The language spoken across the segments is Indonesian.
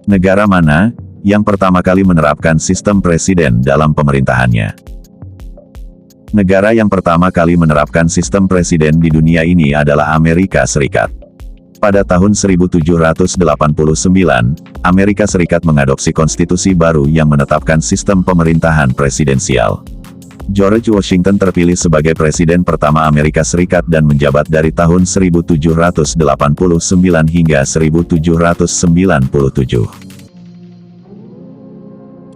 Negara mana yang pertama kali menerapkan sistem presiden dalam pemerintahannya? Negara yang pertama kali menerapkan sistem presiden di dunia ini adalah Amerika Serikat. Pada tahun 1789, Amerika Serikat mengadopsi konstitusi baru yang menetapkan sistem pemerintahan presidensial. George Washington terpilih sebagai presiden pertama Amerika Serikat dan menjabat dari tahun 1789 hingga 1797.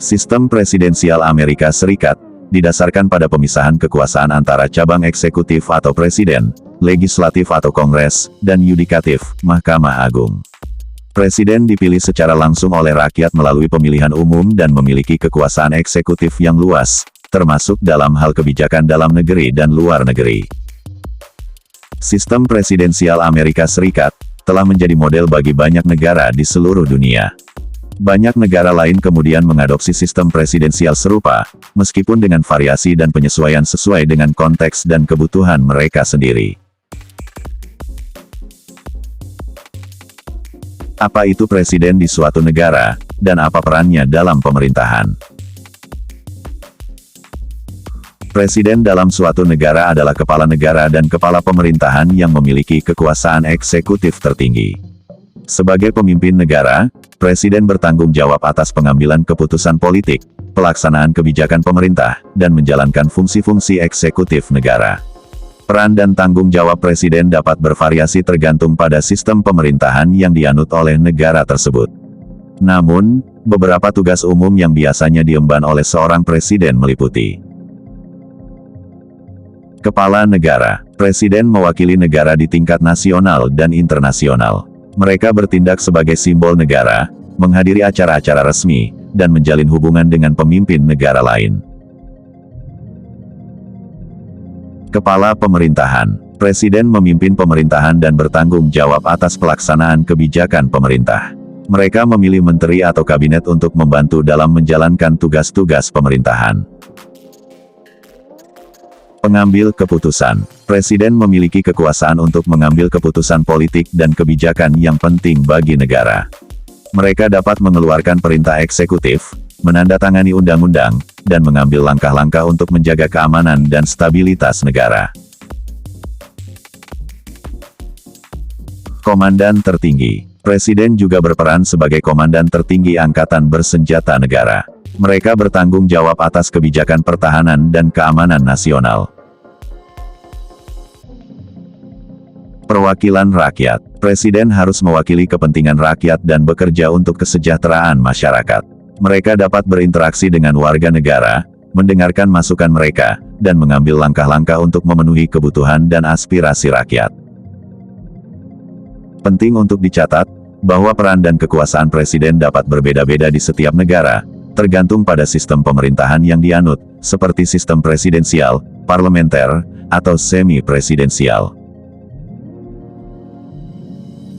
Sistem presidensial Amerika Serikat didasarkan pada pemisahan kekuasaan antara cabang eksekutif atau presiden, legislatif atau kongres, dan yudikatif, Mahkamah Agung. Presiden dipilih secara langsung oleh rakyat melalui pemilihan umum dan memiliki kekuasaan eksekutif yang luas, termasuk dalam hal kebijakan dalam negeri dan luar negeri. Sistem presidensial Amerika Serikat telah menjadi model bagi banyak negara di seluruh dunia. Banyak negara lain kemudian mengadopsi sistem presidensial serupa, meskipun dengan variasi dan penyesuaian sesuai dengan konteks dan kebutuhan mereka sendiri. Apa itu presiden di suatu negara, dan apa perannya dalam pemerintahan? Presiden dalam suatu negara adalah kepala negara dan kepala pemerintahan yang memiliki kekuasaan eksekutif tertinggi. Sebagai pemimpin negara, presiden bertanggung jawab atas pengambilan keputusan politik, pelaksanaan kebijakan pemerintah, dan menjalankan fungsi-fungsi eksekutif negara. Peran dan tanggung jawab presiden dapat bervariasi tergantung pada sistem pemerintahan yang dianut oleh negara tersebut. Namun, beberapa tugas umum yang biasanya diemban oleh seorang presiden meliputi: Kepala Negara. Presiden mewakili negara di tingkat nasional dan internasional. Mereka bertindak sebagai simbol negara, menghadiri acara-acara resmi, dan menjalin hubungan dengan pemimpin negara lain. Kepala Pemerintahan. Presiden memimpin pemerintahan dan bertanggung jawab atas pelaksanaan kebijakan pemerintah. Mereka memilih menteri atau kabinet untuk membantu dalam menjalankan tugas-tugas pemerintahan. Pengambil keputusan. Presiden memiliki kekuasaan untuk mengambil keputusan politik dan kebijakan yang penting bagi negara. Mereka dapat mengeluarkan perintah eksekutif, menandatangani undang-undang, dan mengambil langkah-langkah untuk menjaga keamanan dan stabilitas negara. Komandan tertinggi. Presiden juga berperan sebagai komandan tertinggi angkatan bersenjata negara. Mereka bertanggung jawab atas kebijakan pertahanan dan keamanan nasional. Perwakilan rakyat. Presiden harus mewakili kepentingan rakyat dan bekerja untuk kesejahteraan masyarakat. Mereka dapat berinteraksi dengan warga negara, mendengarkan masukan mereka, dan mengambil langkah-langkah untuk memenuhi kebutuhan dan aspirasi rakyat. Penting untuk dicatat, bahwa peran dan kekuasaan presiden dapat berbeda-beda di setiap negara, tergantung pada sistem pemerintahan yang dianut, seperti sistem presidensial, parlementer, atau semi-presidensial.